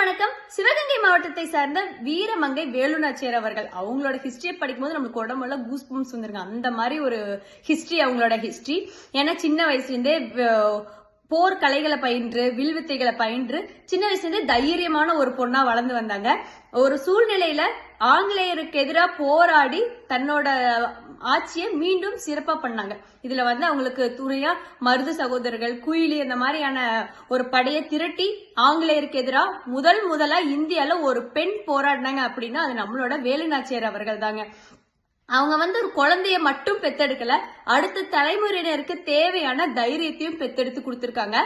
வணக்கம். சிவகங்கை மாவட்டத்தை சார்ந்த வீரமங்கை வேலுநாச்சியார் அவர்கள் அவங்களோட ஹிஸ்டரியை படிக்கும்போது நம்மளுக்கு உடம்புல கூஸ் பம்ப்ஸ் வந்துருங்க. அந்த மாதிரி ஒரு ஹிஸ்டரி அவங்களோட ஹிஸ்டரி. ஏன்னா சின்ன வயசுல இருந்தே போர் கலைகளை பயின்று வில்வித்தைகளை பயின்று சின்ன வயசுல இருந்தே தைரியமான ஒரு பொண்ணா வளர்ந்து வந்தாங்க. ஒரு சூழ்நிலையில ஆங்கிலேயருக்கு எதிராக போராடி தன்னோட ஆட்சியை மீண்டும் சிறப்பா பண்ணாங்க. இதுல அவங்களுக்கு துணையா மருது சகோதரர்கள், குயிலி அந்த மாதிரியான ஒரு படையை திரட்டி ஆங்கிலேயருக்கு எதிராக முதலா இந்தியால ஒரு பெண் போராடினாங்க அப்படின்னா அது நம்மளோட வேலுநாச்சியார் அவர்கள் தாங்க. அவங்க ஒரு குழந்தைய மட்டும் பெத்தெடுக்கல, அடுத்த தலைமுறையினருக்கு தேவையான தைரியத்தையும் பெத்தெடுத்து கொடுத்திருக்காங்க.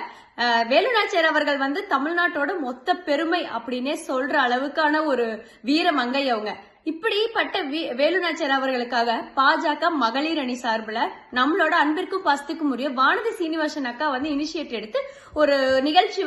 வேலுநாச்சியார் அவர்கள் தமிழ்நாட்டோட மொத்த பெருமை அப்படின்னே சொல்ற அளவுக்கான ஒரு வீரமங்கை அவங்க. இப்படிப்பட்ட வேலுநாச்சியார் அவர்களுக்காக பாஜக மகளிர் அணி சார்பில் நம்மளோட அன்பிற்கும் பாசத்துக்கும் உரிய வானதி சீனிவாசன் அக்கா இனிஷியேட் எடுத்து ஒரு நிகழ்ச்சி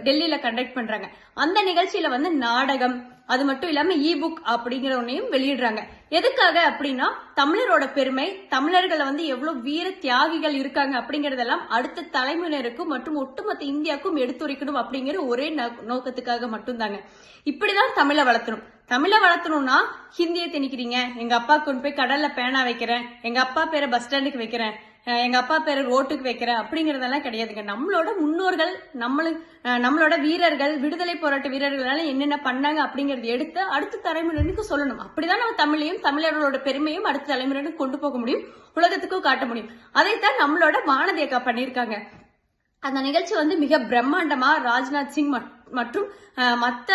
டெல்லியில கண்டக்ட் பண்றாங்க. அந்த நிகழ்ச்சியில நாடகம், அது மட்டும் இல்லாம இ-புக் அப்படிங்கிற ஒன்னையும் வெளியிடுறாங்க. எதுக்காக அப்படின்னா தமிழரோட பெருமை, தமிழர்கள் எவ்வளவு வீர தியாகிகள் இருக்காங்க அப்படிங்கறதெல்லாம் அடுத்த தலைமுறையினருக்கும் மற்றும் ஒட்டுமொத்த இந்தியாவுக்கும் எடுத்துரைக்கணும் அப்படிங்கிற ஒரே நோக்கத்துக்காக மட்டும்தாங்க. இப்படிதான் தமிழை வளர்த்தணும். தமிழை வளர்த்தணும்னா ஹிந்தியை திணிக்கிறீங்க, எங்க அப்பா கொண்டு போய் கடல்ல பேனா வைக்கிறேன், எங்க அப்பா பேரை பஸ் ஸ்டாண்டுக்கு வைக்கிறேன், எங்க அப்பா பேரை ரோட்டுக்கு வைக்கிறேன் அப்படிங்கறதெல்லாம் கிடையாதுங்க. நம்மளோட முன்னோர்கள், நம்மளோட வீரர்கள், விடுதலை போராட்ட வீரர்களால என்னென்ன பண்ணாங்க அப்படிங்கறத எடுத்து அடுத்த தலைமுறைக்கு சொல்லணும். அப்படிதான் நம்ம தமிழையும் தமிழர்களோட பெருமையும் அடுத்த தலைமுறைக்கு கொண்டு போக முடியும், உலகத்துக்கும் காட்ட முடியும். அதைத்தான் நம்மளோட வானதி அக்கா பண்ணிருக்காங்க. அந்த நிகழ்ச்சி மிக பிரம்மாண்டமா ராஜ்நாத் சிங் மற்றும் மத்த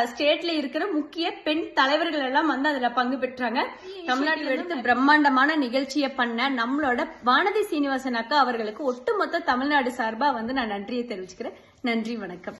ஸ்டேட்ல இருக்கிற முக்கிய பெண் தலைவர்கள் எல்லாம் அதுல பங்கு பெற்றாங்க. தமிழ்நாட்டில் எடுத்து பிரம்மாண்டமான நிகழ்ச்சியை பண்ண நம்மளோட வானதி சீனிவாசன் அக்கா அவர்களுக்கு ஒட்டுமொத்த தமிழ்நாடு சார்பா நான் நன்றியை தெரிவிச்சுக்கிறேன். நன்றி, வணக்கம்.